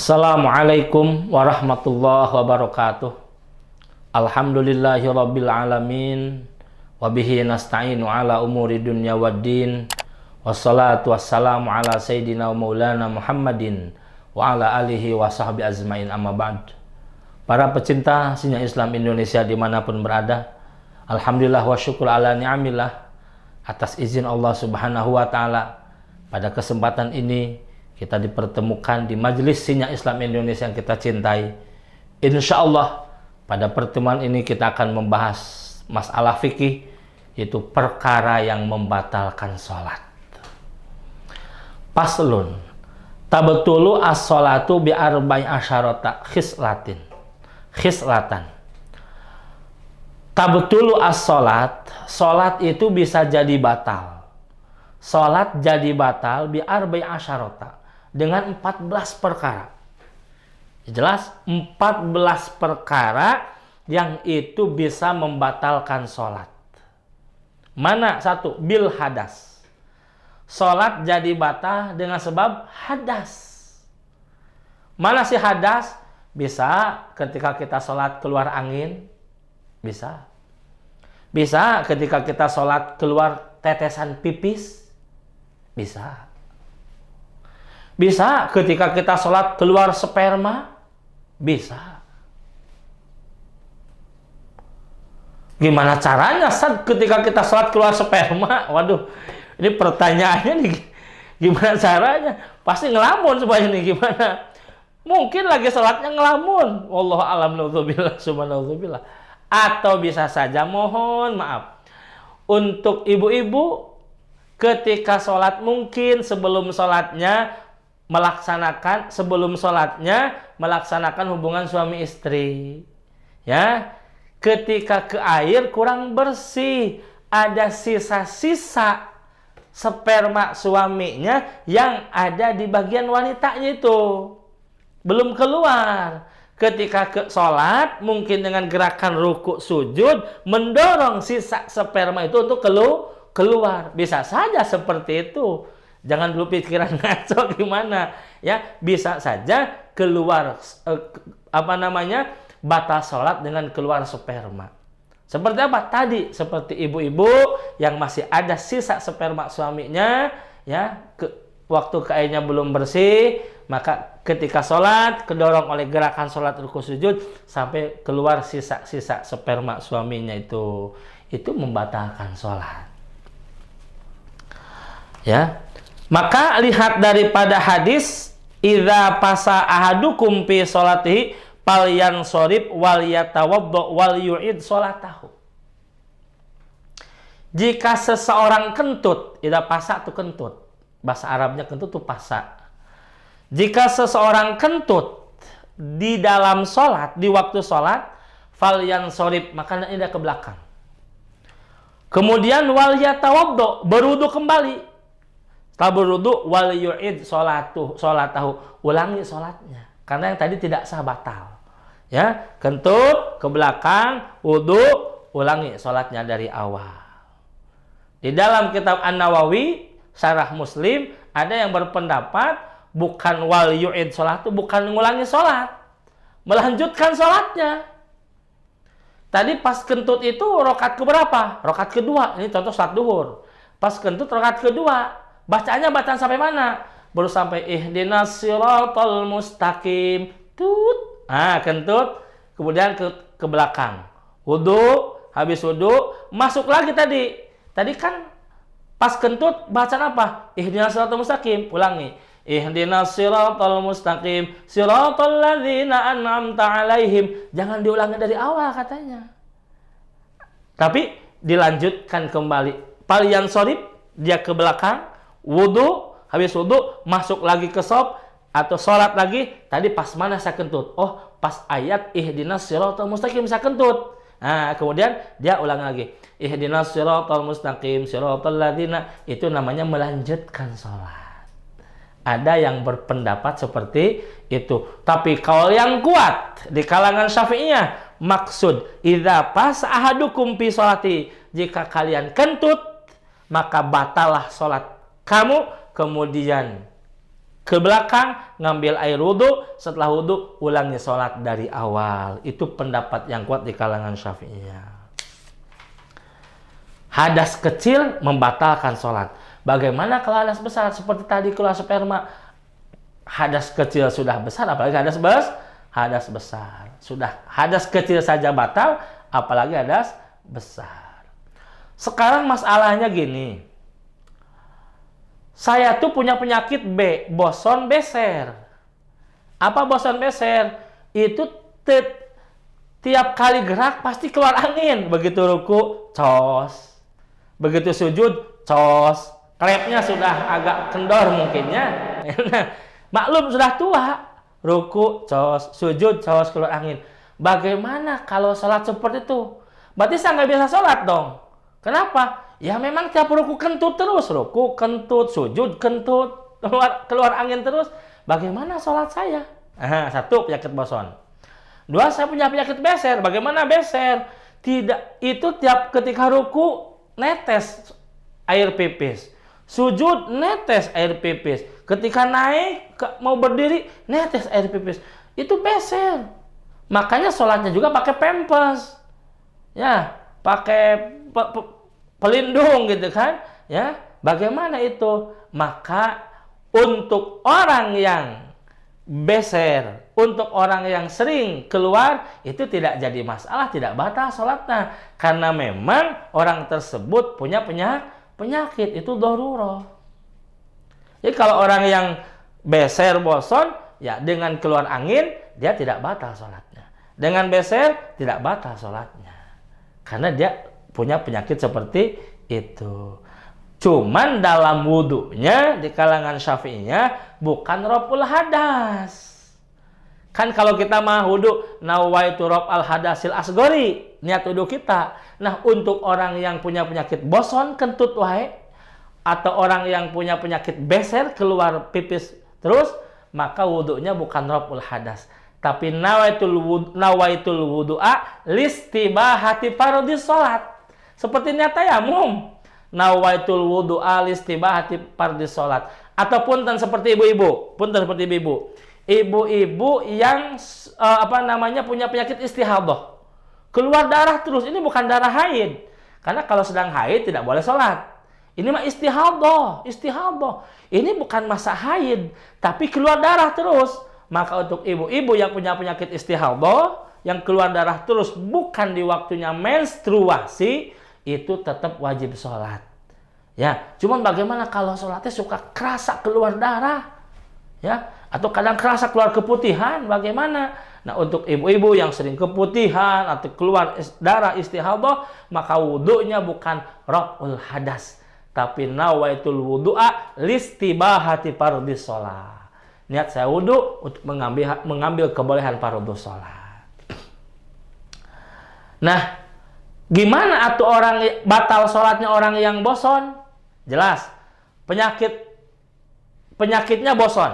Assalamualaikum warahmatullahi wabarakatuh. Alhamdulillahirabbil alamin wa bihi nasta'inu ala umuri dunya waddin. Wassalatu wassalamu ala sayyidina wa maulana Muhammadin wa ala alihi wa sahbihi azmain, amma ba'd. Para pecinta sinyal Islam Indonesia dimanapun berada, alhamdulillah wa syukur ala ni'amillah, atas izin Allah subhanahu wa ta'ala, pada kesempatan ini kita dipertemukan di majelis sinyal Islam Indonesia yang kita cintai. Insya Allah pada pertemuan ini kita akan membahas masalah fikih, yaitu perkara yang membatalkan sholat. Paslun, tabtulu as-sholatu bi arba'i asyarata khislatan. Tabtulu as-sholat, sholat itu bisa jadi batal. Sholat jadi batal bi arba'i asyarata, dengan 14 perkara. Jelas 14 perkara yang itu bisa membatalkan sholat. Mana? Satu, bil hadas. Sholat jadi batal dengan sebab hadas. Mana sih hadas? Bisa ketika kita sholat keluar angin. Bisa. Bisa ketika kita sholat keluar tetesan pipis. Bisa. Bisa ketika kita sholat keluar sperma. Bisa. Gimana caranya saat ketika kita sholat keluar sperma? Waduh, ini pertanyaannya nih. Gimana caranya? Pasti ngelamun supaya ini gimana? Mungkin lagi sholatnya ngelamun. Wallahu a'lam, naudzubillah, subhanallah. Atau bisa saja, mohon maaf, untuk ibu-ibu ketika sholat mungkin sebelum sholatnya melaksanakan hubungan suami istri, ya, ketika ke air kurang bersih, ada sisa-sisa sperma suaminya yang ada di bagian wanitanya itu belum keluar. Ketika ke sholat mungkin dengan gerakan ruku sujud mendorong sisa sperma itu untuk keluar. Bisa saja seperti itu. Jangan dulu pikiran ngaco gimana, ya. Bisa saja keluar batal sholat dengan keluar sperma. Seperti apa tadi? Seperti ibu-ibu yang masih ada sisa sperma suaminya, ya, waktu kainnya belum bersih, maka ketika sholat kedorong oleh gerakan sholat ruku sujud sampai keluar sisa-sisa sperma suaminya itu membatalkan sholat, ya. Maka lihat daripada hadis, idza pasa ahadukum fi sholatihi falyansorib wal yatawaddo wal yu'id sholatahu. Jika seseorang kentut, idza pasa itu kentut. Bahasa Arabnya kentut itu pasa. Jika seseorang kentut di dalam sholat, di waktu sholat, falyansorib, maka dia ke belakang. Kemudian wal yatawaddo, berwudu kembali. Setelah berwudu, wal yu'id sholatahu, ulangi sholatnya, karena yang tadi tidak sah, batal, ya. Kentut ke belakang, wudu, ulangi sholatnya dari awal. Di dalam kitab An-Nawawi Syarah Muslim ada yang berpendapat bukan wal yu'id sholatu, bukan mengulangi sholat, melanjutkan sholatnya. Tadi pas kentut itu rakaat keberapa? Rakaat kedua. Ini contoh sholat duhur. Pas kentut rakaat kedua. Bacaannya bacaan sampai mana? Baru sampai ihdinas siratal mustaqim. Tut. Kentut, kemudian ke belakang. Wudu, habis wudu, masuk lagi tadi. Tadi kan pas kentut bacaan apa? Ihdinas siratal mustaqim. Ulangi. Ihdinas siratal mustaqim, siratal ladzina an'amta 'alaihim. Jangan diulangi dari awal katanya. Tapi dilanjutkan kembali. Falyansorib, dia ke belakang. Wudu, habis wudu masuk lagi ke shop atau sholat lagi. Tadi pas mana saya kentut? Oh, pas ayat ihdinas siratal mustaqim saya kentut. Kemudian dia ulang lagi. Ihdinas siratal mustaqim, siratal ladzina, itu namanya melanjutkan sholat. Ada yang berpendapat seperti itu. Tapi kalau yang kuat di kalangan Syafi'iyah, maksud idza pas ahadukum fi sholati, jika kalian kentut maka batalah sholat kamu, kemudian ke belakang, ngambil air wudhu, setelah wudhu ulangi sholat dari awal. Itu pendapat yang kuat di kalangan Syafi'iyah. Hadas kecil membatalkan sholat. Bagaimana kalau hadas besar? Seperti tadi keluar sperma, hadas kecil sudah besar, apalagi hadas besar. Sudah hadas kecil saja batal, apalagi hadas besar. Sekarang masalahnya gini. Saya tuh punya penyakit B, boson beser. Apa boson beser? Itu tiap kali gerak pasti keluar angin. Begitu ruku, cos. Begitu sujud, cos. Klepnya sudah agak kendor mungkinnya. Maklum sudah tua. Ruku, cos. Sujud, cos, keluar angin. Bagaimana kalau sholat seperti itu? Berarti saya nggak bisa sholat dong. Kenapa? Ya memang tiap ruku kentut terus. Ruku, kentut, sujud, kentut. Keluar angin terus. Bagaimana sholat saya? Satu, penyakit boson. Dua, saya punya penyakit beser. Bagaimana beser? Tidak, itu tiap ketika ruku netes air pipis. Sujud netes air pipis. Ketika naik mau berdiri netes air pipis. Itu beser. Makanya sholatnya juga pakai pempes. Ya, pakai pelindung gitu kan. Ya, bagaimana itu? Maka untuk orang yang beser, untuk orang yang sering keluar, itu tidak jadi masalah, tidak batal sholatnya. Karena memang orang tersebut punya penyakit, itu darurah. Jadi kalau orang yang beser, boson, ya dengan keluar angin, dia tidak batal sholatnya. Dengan beser, tidak batal sholatnya. Karena dia punya penyakit seperti itu. Cuman dalam wudhunya di kalangan Syafi'iyah bukan raf'ul hadas. Kan kalau kita mah wudhu nawaitu raf'al hadasil asgori, niat wudhu kita. Nah, untuk orang yang punya penyakit boson kentut wae atau orang yang punya penyakit beser keluar pipis terus, maka wudhunya bukan raf'ul hadas, tapi nawaitul wudhu'a listibahati fardhis salat. Seperti niat tayamum. Nawaitul wudhu'a listibahati fardhis salat. Ataupun seperti ibu-ibu, ibu-ibu yang punya penyakit istihadah. Keluar darah terus, ini bukan darah haid. Karena kalau sedang haid tidak boleh sholat. Ini mah istihadah. Ini bukan masa haid, tapi keluar darah terus. Maka untuk ibu-ibu yang punya penyakit istihadah, yang keluar darah terus bukan di waktunya menstruasi, itu tetap wajib sholat. Ya, cuman bagaimana kalau sholatnya suka kerasa keluar darah, ya, atau kadang kerasa keluar keputihan, bagaimana? Nah, untuk ibu-ibu yang sering keputihan atau keluar darah istihadah, maka wudhunya bukan raf'ul hadas, tapi nawaitul wudhu'a listibahati fardhis shalah. Niat saya wudhu untuk mengambil kebolehan fardhus shalah. Nah, gimana atuh orang batal sholatnya orang yang boson? Jelas, penyakitnya boson.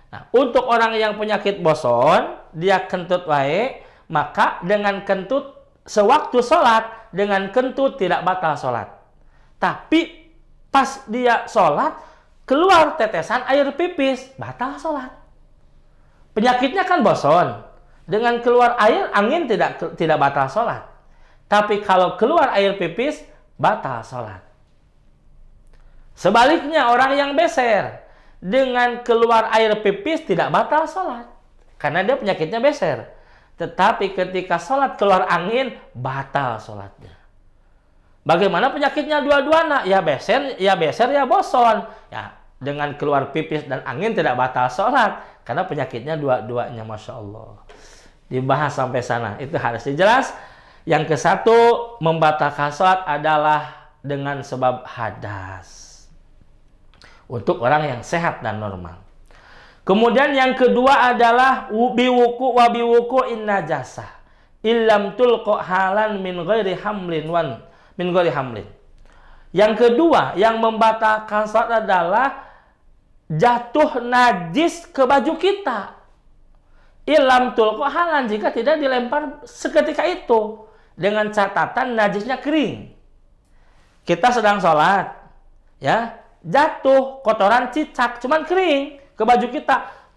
Nah, untuk orang yang penyakit boson, dia kentut wae, maka dengan kentut sewaktu sholat, dengan kentut tidak batal sholat. Tapi pas dia sholat, keluar tetesan air pipis, batal sholat. Penyakitnya kan boson. Dengan keluar air, angin tidak batal sholat. Tapi kalau keluar air pipis, batal sholat. Sebaliknya orang yang beser, dengan keluar air pipis tidak batal sholat. Karena dia penyakitnya beser. Tetapi ketika sholat keluar angin, batal sholatnya. Bagaimana penyakitnya dua-duanya? Ya beser, ya boson. Ya, dengan keluar pipis dan angin tidak batal sholat. Karena penyakitnya dua-duanya, Masya Allah. Dibahas sampai sana. Itu harus dijelas. Yang ke-1, membatalkan sholat adalah dengan sebab hadas. Untuk orang yang sehat dan normal. Kemudian yang kedua adalah biwuku in najasah. Illam tulqa halan min ghairi hamlin. Yang kedua yang membatalkan sholat adalah jatuh najis ke baju kita. Illam tulqa halan, jika tidak dilempar seketika itu. Dengan catatan najisnya kering. Kita sedang sholat, ya, jatuh kotoran cicak, cuman kering, ke baju kita,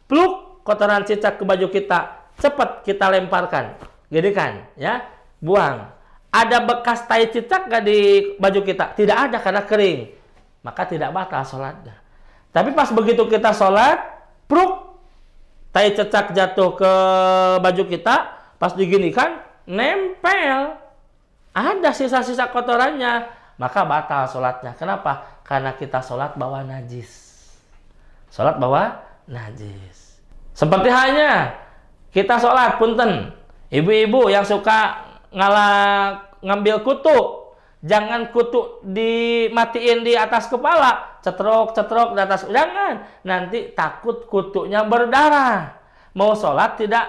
pluk kotoran cicak ke baju kita, cepat kita lemparkan, gini kan, ya, buang. Ada bekas tai cicak gak di baju kita? Tidak ada karena kering, maka tidak batal sholatnya. Tapi pas begitu kita sholat, pluk tai cicak jatuh ke baju kita, pas diginikan nempel, ada sisa-sisa kotorannya, maka batal sholatnya. Kenapa? Karena kita sholat bawa najis. Sholat bawa najis. Seperti halnya kita sholat, punten, ibu-ibu yang suka ngambil kutu, jangan kutu dimatiin di atas kepala, cetrok di atas, jangan, nanti takut kutunya berdarah. Mau sholat tidak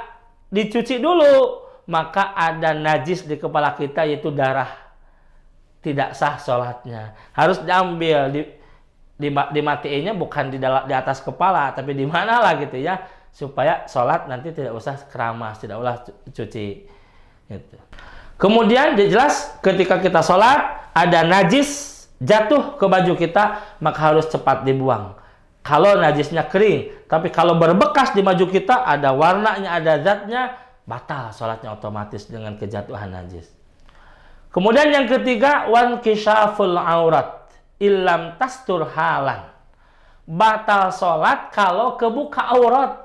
dicuci dulu, maka ada najis di kepala kita, yaitu darah, tidak sah sholatnya. Harus diambil, dimatiinnya bukan di atas kepala, tapi di mana lah gitu ya, supaya sholat nanti tidak usah keramas, tidak usah cuci gitu. Kemudian jelas ketika kita sholat ada najis jatuh ke baju kita, maka harus cepat dibuang. Kalau najisnya kering, tapi kalau berbekas di baju kita, ada warnanya, ada zatnya, batal sholatnya otomatis dengan kejatuhan najis. Kemudian yang ketiga, wan kishaful aurat illam tastur halan. Batal sholat kalau kebuka aurat.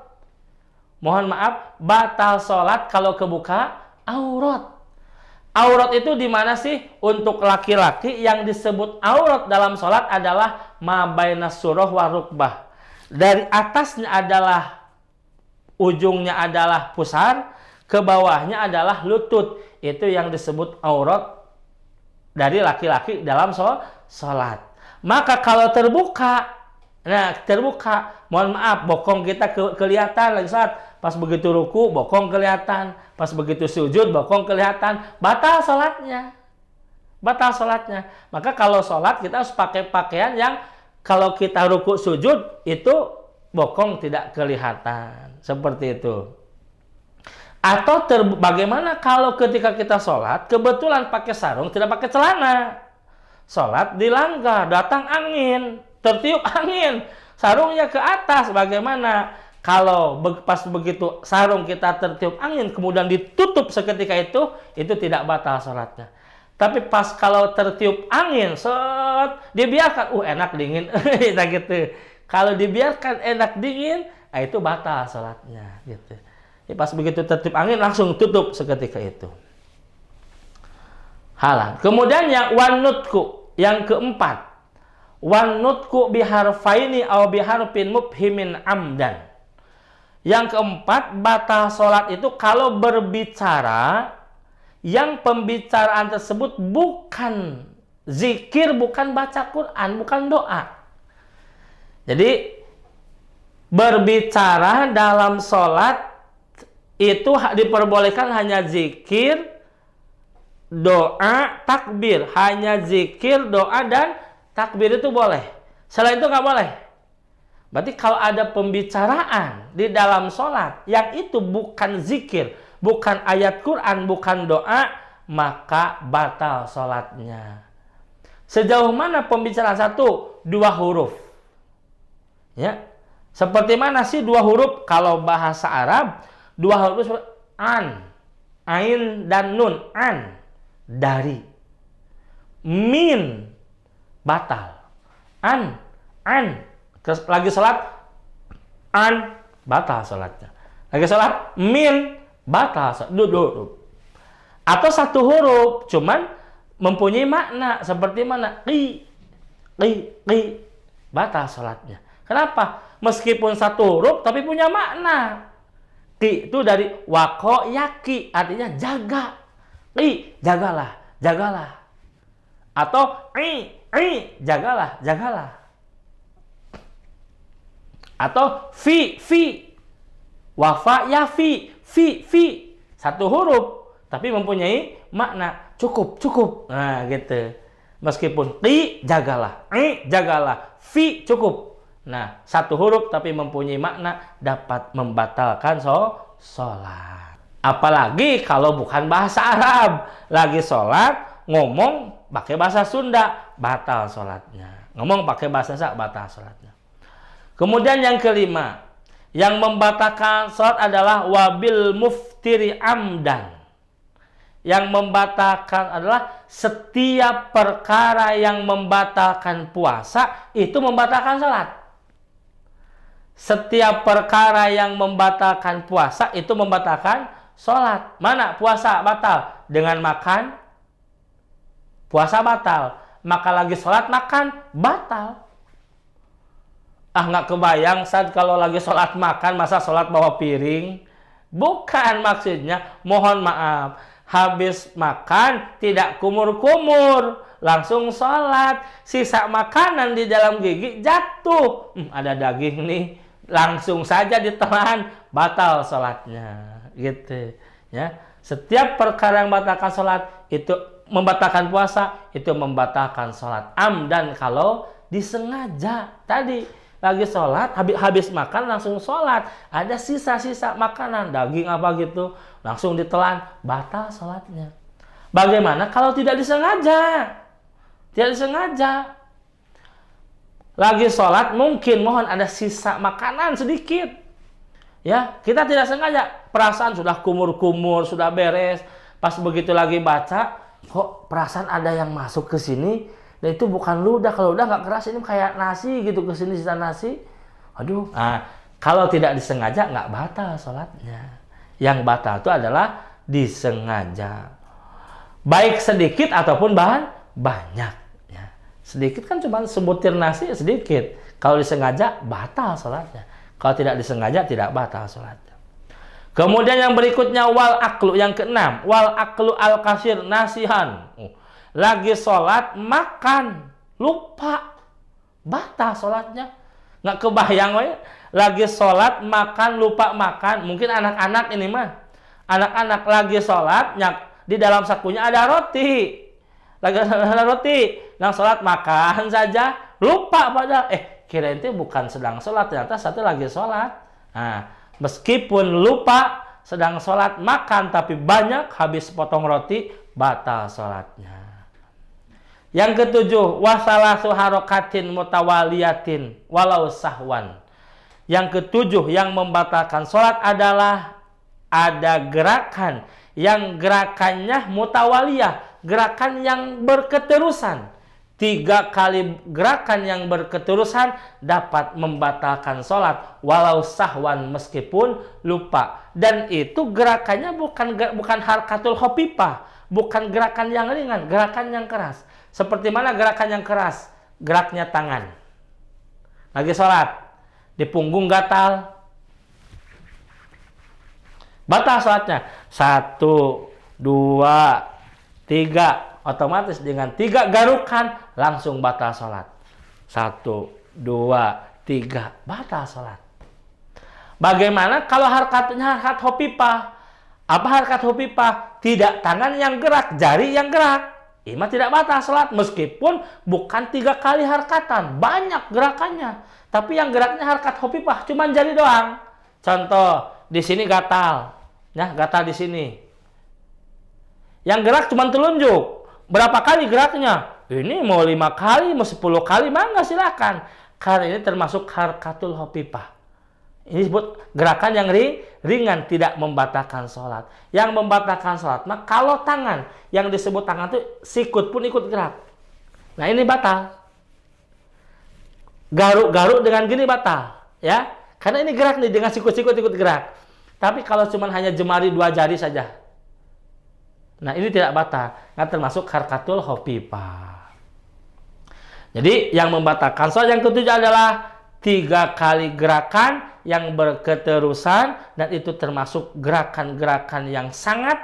Mohon maaf, batal sholat kalau kebuka aurat. Aurat itu di mana sih? Untuk laki-laki yang disebut aurat dalam sholat adalah ma bainas surah wa rukbah. Dari atasnya adalah, ujungnya adalah pusar, ke bawahnya adalah lutut. Itu yang disebut aurat dari laki-laki dalam sholat. Maka kalau terbuka, mohon maaf, bokong kita kelihatan lagi sholat. Pas begitu ruku, bokong kelihatan. Pas begitu sujud, bokong kelihatan. Batal sholatnya. Batal sholatnya. Maka kalau sholat, kita harus pakai pakaian yang kalau kita ruku sujud, itu bokong tidak kelihatan. Seperti itu. Atau bagaimana kalau ketika kita sholat, kebetulan pakai sarung, tidak pakai celana. Sholat dilanggar, datang angin, tertiup angin. Sarungnya ke atas, bagaimana? Kalau pas begitu sarung kita tertiup angin, kemudian ditutup seketika itu tidak batal sholatnya. Tapi pas kalau tertiup angin, dibiarkan, enak dingin, nah gitu. Kalau dibiarkan enak dingin, itu batal sholatnya, gitu. Pas begitu tertiup angin, langsung tutup seketika itu. Halal. Kemudian yang wanutku, yang keempat, wanutku biharfaini au biharfin mubhimin amdan. Yang keempat, batal sholat itu kalau berbicara yang pembicaraan tersebut bukan zikir, bukan baca Quran, bukan doa. Jadi berbicara dalam sholat itu diperbolehkan hanya zikir, doa, takbir. Hanya zikir, doa, dan takbir itu boleh. Selain itu nggak boleh. Berarti kalau ada pembicaraan di dalam sholat yang itu bukan zikir, bukan ayat Quran, bukan doa, maka batal sholatnya. Sejauh mana pembicaraan? 1, 2 huruf. Ya, seperti mana sih 2 huruf? Kalau bahasa Arab, 2 huruf an, ain dan nun. An, dari. Min, batal. An, lagi sholat, an, batal sholatnya. Lagi sholat, min, batal sholat. Duduk. Atau 1 huruf, cuman mempunyai makna. Seperti mana? Qi, batal sholatnya. Kenapa? Meskipun 1 huruf, tapi punya makna. Qi itu dari wako yaki, artinya jaga. Qi, jagalah. Atau jagalah. Atau fi, wafa ya fi, 1 huruf tapi mempunyai makna, cukup. Nah, gitu. Meskipun ti jagalah, jagalah, fi cukup. Nah, 1 huruf tapi mempunyai makna, dapat membatalkan sholat. Apalagi kalau bukan bahasa Arab, lagi sholat ngomong pakai bahasa Sunda, batal sholatnya. Ngomong pakai bahasa Sunda, batal sholatnya. Kemudian yang kelima, yang membatalkan sholat adalah wabil muftiri amdan. Yang membatalkan adalah setiap perkara yang membatalkan puasa itu membatalkan sholat. Setiap perkara yang membatalkan puasa itu membatalkan sholat. Mana puasa batal? Dengan makan, puasa batal. Maka lagi sholat makan, batal. Ah, nggak kebayang saat kalau lagi sholat makan, masa sholat bawa piring? Bukan maksudnya, mohon maaf. Habis makan, tidak kumur-kumur. Langsung sholat. Sisa makanan di dalam gigi jatuh. Ada daging nih. Langsung saja ditelan. Batal sholatnya. Gitu. Ya. Setiap perkara yang membatalkan sholat, itu membatalkan puasa, itu membatalkan sholat. Amdan kalau disengaja. Tadi lagi sholat, habis makan langsung sholat. Ada sisa-sisa makanan, daging apa gitu, langsung ditelan, batal sholatnya. Bagaimana kalau tidak disengaja? Tidak disengaja. Lagi sholat, mungkin mohon ada sisa makanan sedikit. Ya, kita tidak sengaja. Perasaan sudah kumur-kumur, sudah beres. Pas begitu lagi baca, kok perasaan ada yang masuk ke sini. Dan itu bukan ludah. Kalau ludah nggak keras, ini kayak nasi gitu, kesini sisa nasi. Aduh. Nah, kalau tidak disengaja nggak batal sholatnya. Yang batal itu adalah disengaja. Baik sedikit ataupun banyak. Ya. Sedikit kan cuma sebutir nasi sedikit. Kalau disengaja batal sholatnya. Kalau tidak disengaja tidak batal sholatnya. Kemudian yang berikutnya wal aklu, yang keenam. Wal aklu al kasir nasihan. Lagi sholat, makan, lupa, batal sholatnya. Nggak kebayang, woy. Lagi sholat, makan, lupa makan. Mungkin anak-anak ini mah. Anak-anak lagi sholat, di dalam sakunya ada roti. Lagi ada roti. Yang sholat, makan saja, lupa padahal. Kira itu bukan sedang sholat, ternyata satu lagi sholat. Nah, meskipun lupa, sedang sholat, makan, tapi banyak, habis potong roti, batal sholatnya. Yang ketujuh, wasalasu harokatin mutawaliyatin walau sahwan. Yang ketujuh yang membatalkan sholat adalah ada gerakan yang gerakannya mutawaliyah, gerakan yang berketerusan. 3 kali gerakan yang berketerusan dapat membatalkan sholat walau sahwan, meskipun lupa. Dan itu gerakannya bukan harkatul khafifah, bukan gerakan yang ringan, gerakan yang keras. Seperti mana gerakan yang keras? Geraknya tangan. Lagi sholat, di punggung gatal, batal sholatnya. 1, 2, 3. Otomatis dengan 3 garukan langsung batal sholat. 1, 2, 3. Batal sholat. Bagaimana kalau harkatnya harkat khafifah? Apa harkat khafifah? Tidak tangan yang gerak, jari yang gerak. Ima tidak batal sholat, meskipun bukan 3 kali harkatan, banyak gerakannya. Tapi yang geraknya harkat khafifah, cuma jari doang. Contoh, di sini gatal, ya gatal di sini. Yang gerak cuma telunjuk. Berapa kali geraknya? Ini mau 5 kali, mau 10 kali, mangga silakan. Karena ini termasuk harkatul khafifah. Ini disebut gerakan yang ringan, tidak membatalkan sholat. Yang membatalkan sholat, nah kalau tangan, yang disebut tangan itu sikut pun ikut gerak. Nah ini batal. Garuk-garuk dengan gini batal, ya. Karena ini gerak nih, dengan sikut-sikut ikut gerak. Tapi kalau cuma hanya jemari 2 jari saja, nah ini tidak batal. Nah termasuk harkatul khafifah. Jadi yang membatalkan sholat yang ketujuh adalah 3 kali gerakan yang berketerusan, dan itu termasuk gerakan-gerakan yang sangat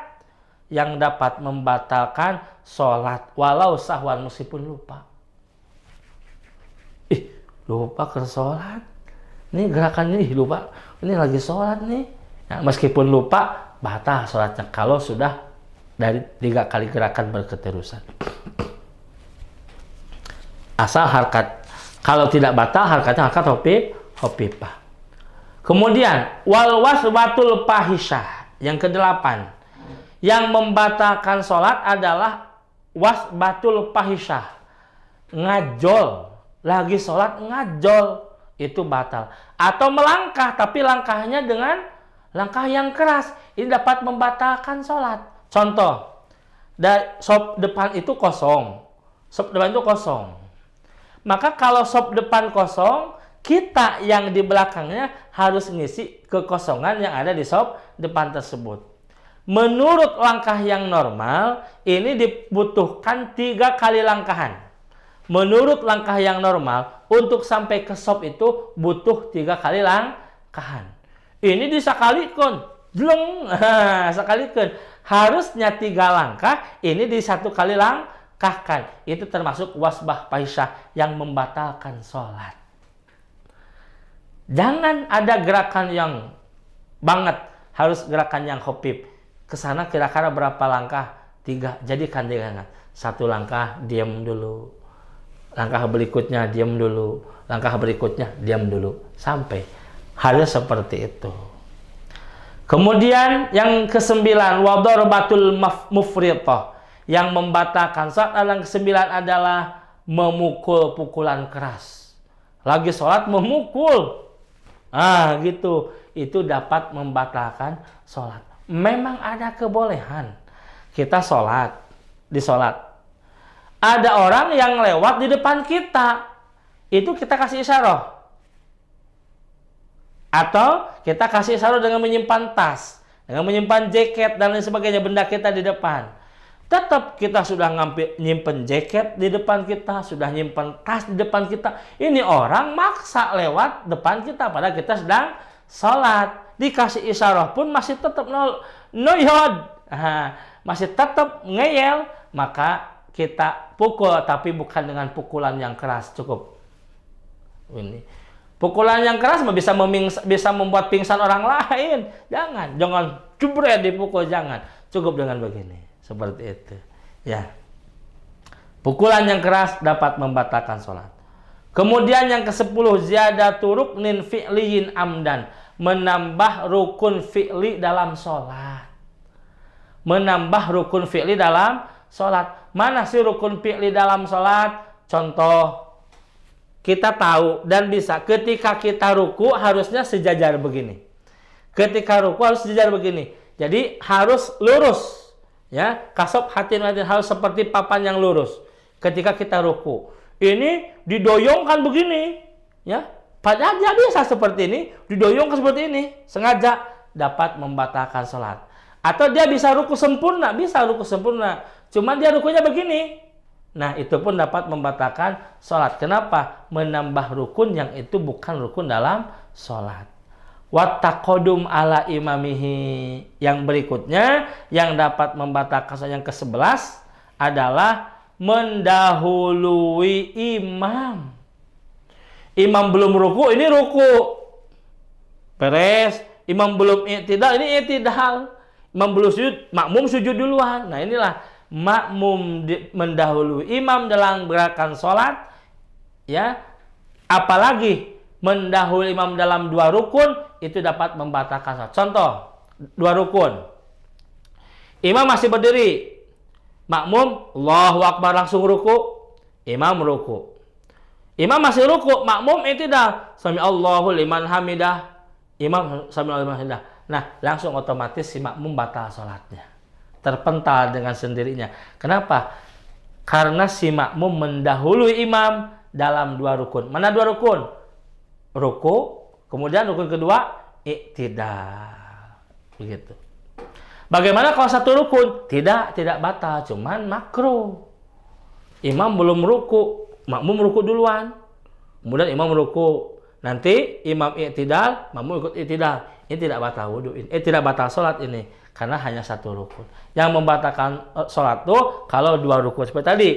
yang dapat membatalkan sholat walau sahwan, meskipun lupa. Lupa ke sholat. Ini gerakannya lupa. Ini lagi sholat nih. Nah, meskipun lupa, batal sholatnya kalau sudah dari 3 kali gerakan berketerusan. Asal harkat. Kalau tidak batal, harkatnya harkat khafifah. Kemudian wal waswatul fahisyah, yang ke-8. Yang membatalkan sholat adalah wasbatul fahisyah. Ngajol. Lagi sholat ngajol. itu batal. Atau melangkah, tapi langkahnya dengan langkah yang keras, ini dapat membatalkan sholat. Contoh, sop depan itu kosong. Sop depan itu kosong. Maka kalau sop depan kosong, kita yang di belakangnya harus ngisi kekosongan yang ada di sop depan tersebut. Menurut langkah yang normal, ini dibutuhkan 3 kali langkahan. Menurut langkah yang normal, untuk sampai ke sop itu butuh 3 kali langkahan. Ini disakalikan, jeleng, sakalikan. Harusnya 3 langkah, ini di 1 kali langkahkan. Itu termasuk wasbah paisyah yang membatalkan sholat. Jangan ada gerakan yang banget, harus gerakan yang khopib. Kesana kira-kira berapa langkah? 3. Jadikan dengan 1 langkah, diam dulu. Langkah berikutnya, diam dulu. Langkah berikutnya, diam dulu. Sampai harus seperti itu. Kemudian yang ke-9, wadharbatul mufridhah. Yang membatalkan sholat yang ke-9 adalah memukul pukulan keras. Lagi sholat memukul. Gitu. Itu dapat membatalkan sholat. Memang ada kebolehan. Kita sholat. Di sholat. Ada orang yang lewat di depan kita. Itu kita kasih isyarat. Atau kita kasih isyarat dengan menyimpan tas, dengan menyimpan jaket dan lain sebagainya, benda kita di depan. Tetap kita sudah nyimpen jaket di depan kita, sudah nyimpen tas di depan kita. Ini orang maksa lewat depan kita padahal kita sedang sholat. Dikasih isyarat pun masih tetap noyod, masih tetap ngeyel. Maka kita pukul, tapi bukan dengan pukulan yang keras. Cukup. Ini pukulan yang keras bisa membuat pingsan orang lain. Jangan jebret dipukul, jangan. Cukup dengan begini, seperti itu. Ya. Pukulan yang keras dapat membatalkan sholat. Kemudian yang ke-10, ziyadatu ruknin fi'liyin amdan, menambah rukun fi'li dalam sholat. Menambah rukun fi'li dalam sholat. Mana sih rukun fi'li dalam sholat? Contoh, kita tahu dan bisa ketika kita ruku harusnya sejajar begini. Ketika ruku harus sejajar begini. Jadi harus lurus. Ya, kasab hatin harus seperti papan yang lurus. Ketika kita ruku, ini didoyongkan begini. Ya, padahal dia bisa seperti ini, didoyongkan seperti ini, sengaja dapat membatalkan sholat. Atau dia bisa ruku sempurna, cuman dia rukunya begini. Nah, itu pun dapat membatalkan sholat. Kenapa? Menambah rukun yang itu bukan rukun dalam sholat. Wattaqodum ala imamihi. Yang berikutnya, yang dapat membatalkan sholat yang ke-11 adalah mendahului imam. Imam belum ruku, ini ruku. Beres. Imam belum i'tidal, ini i'tidal. Imam belum sujud, makmum sujud duluan. Nah, inilah makmum mendahului imam dalam gerakan sholat. Ya, apalagi mendahului imam dalam 2 rukun, itu dapat membatalkan sholat. Contoh, 2 rukun. Imam masih berdiri, makmum Allahu Akbar langsung ruku, imam ruku. Imam masih ruku, makmum i'tidal, sami Allahu liman hamidah, imam sami Allahu liman hamidah. Nah, langsung otomatis si makmum batal sholatnya. Terpental dengan sendirinya. Kenapa? Karena si makmum mendahului imam dalam 2 rukun. Mana 2 rukun? Ruku, kemudian rukun kedua, i'tidal. Begitu. Bagaimana kalau 1 rukun? Tidak batal, cuman makruh. Imam belum ruku, makmum ruku duluan. Kemudian imam ruku. Nanti imam i'tidal, makmum ikut i'tidal. Ini tidak batal wudu, tidak batal sholat ini, karena hanya 1 rukun. Yang membatalkan sholat tuh kalau 2 rukun seperti tadi.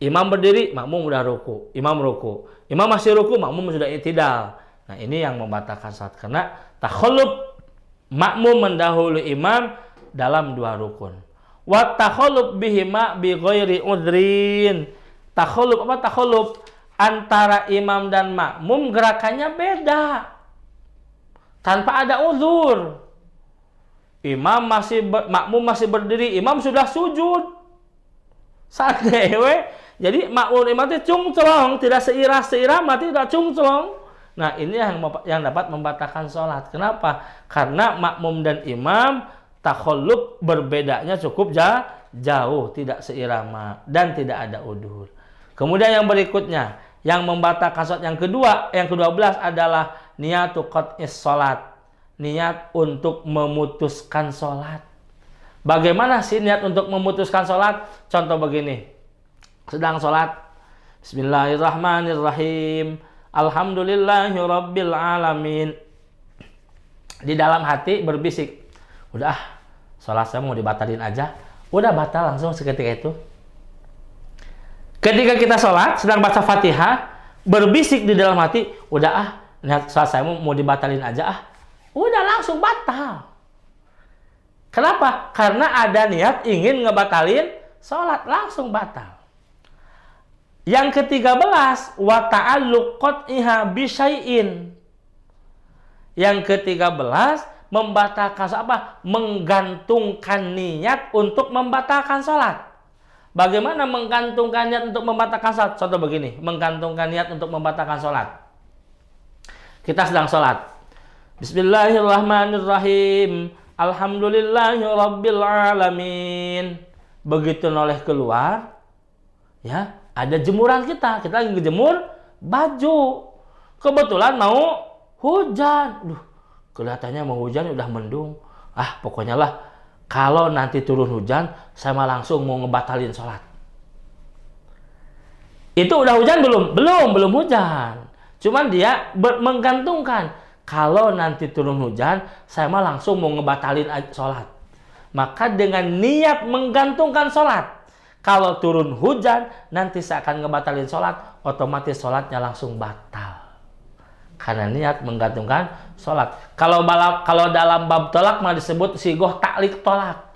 Imam berdiri, makmum udah ruku, imam ruku. Imam masih ruku, makmum sudah i'tidal. Nah, ini yang membatalkan sholat karena takhallub, makmum mendahului imam dalam 2 rukun. Wa takhallub bihima bi ghairi udhrin. Takhallub apa takhallub? Antara imam dan makmum gerakannya beda. Tanpa ada uzur. Makmum masih berdiri, imam sudah sujud. Santai we. Jadi makmum imam itu cungclong, tidak seirama, tidak cungclong. Nah, ini yang dapat membatalkan sholat. Kenapa? Karena makmum dan imam takhallub berbedanya cukup jauh, tidak seirama dan tidak ada udur. Kemudian yang berikutnya, yang membatalkan sholat yang kedua, yang ke-12 adalah niyatu qat'is sholat. Niat untuk memutuskan sholat. Bagaimana sih niat untuk memutuskan sholat? Contoh begini, sedang sholat, Bismillahirrahmanirrahim, Alhamdulillahirabbil alamin. Di dalam hati berbisik, udah sholat saya mau dibatalin aja. Udah batal langsung seketika itu. Ketika kita sholat, sedang baca Fatihah, berbisik di dalam hati, udah niat sholat saya mau dibatalin aja udah langsung batal. Kenapa? Karena ada niat ingin ngebatalin sholat, langsung batal. Yang ke-13, wa ta'alluq qat'iha bi syai'in. Yang ke-13, membatalkan apa? Menggantungkan niat untuk membatalkan sholat. Bagaimana menggantungkan niat untuk membatalkan sholat? Contoh begini, menggantungkan niat untuk membatalkan sholat. Kita sedang sholat. Bismillahirrahmanirrahim. Alhamdulillahirabbil alamin. Begitu noleh keluar, ya, ada jemuran kita lagi ngejemur baju. Kebetulan mau hujan. Kelihatannya mau hujan, udah mendung. Pokoknya lah, kalau nanti turun hujan, saya mah langsung mau ngebatalin sholat. Itu udah hujan belum? Belum hujan. Cuman dia menggantungkan, kalau nanti turun hujan, saya mah langsung mau ngebatalin sholat. Maka dengan niat menggantungkan sholat, kalau turun hujan, nanti saya akan ngebatalin sholat, otomatis sholatnya langsung batal. Karena niat menggantungkan sholat. Kalau dalam bab tolak mah disebut sigoh ta'liq tolak.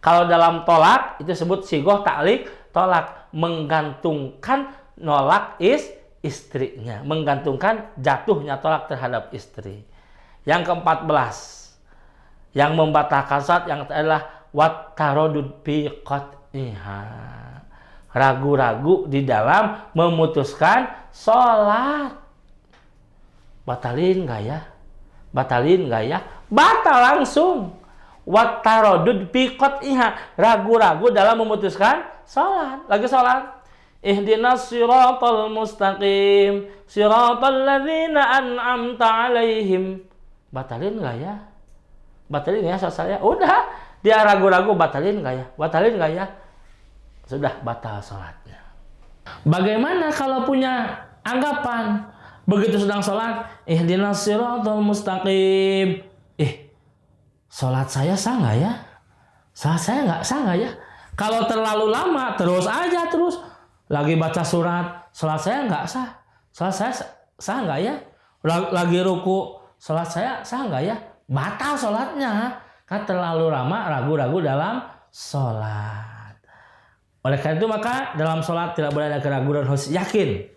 Kalau dalam tolak itu disebut sigoh ta'liq tolak. Menggantungkan nolak istrinya. Menggantungkan jatuhnya tolak terhadap istri. Yang ke-14. Yang membatalkan sholat yang adalah wat tarodud bi qat'iha. Ragu-ragu di dalam memutuskan sholat. Batalin nggak ya? Batal langsung. Wat tarodud bi qat'iha. Ragu-ragu dalam memutuskan sholat. Lagi sholat. Ihdinas siratal mustaqim. Siratal ladzina an'amta alaihim. Batalin nggak ya? Sholat saya. Udah. Dia ragu-ragu batalin nggak ya? Sudah batal sholatnya. Bagaimana kalau punya anggapan? Begitu sedang sholat, ihdinas siratal mustaqim. Sholat saya sah nggak ya? Sholat saya nggak sah nggak ya? Kalau terlalu lama, terus lagi baca surat, sholat saya nggak sah. Sholat saya sah nggak ya? Lagi ruku, sholat saya sah nggak ya? Batal sholatnya. Kan terlalu lama, ragu-ragu dalam sholat. Oleh karena itu maka dalam sholat tidak boleh ada keraguan, harus yakin.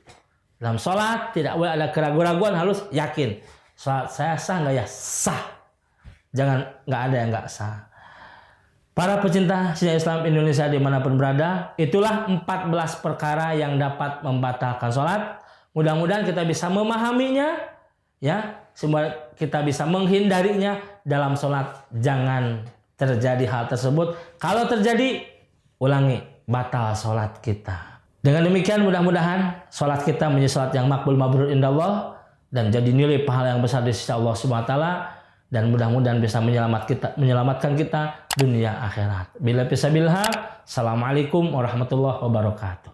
Dalam sholat tidak boleh ada keraguan, harus yakin. Sholat saya sah nggak ya? Sah. Jangan nggak ada yang nggak sah. Para pecinta sejarah Islam Indonesia dimanapun berada, itulah 14 perkara yang dapat membatalkan sholat. Mudah-mudahan kita bisa memahaminya, ya. Semoga kita bisa menghindarinya dalam sholat. Jangan terjadi hal tersebut. Kalau terjadi, ulangi, batal sholat kita. Dengan demikian mudah-mudahan sholat kita menjadi sholat yang makbul mabrur indallah dan jadi nilai pahala yang besar di sisi Allah Subhanahu wa taala, dan mudah-mudahan bisa menyelamatkan kita dunia akhirat. Bila bisabillah. Assalamualaikum warahmatullahi wabarakatuh.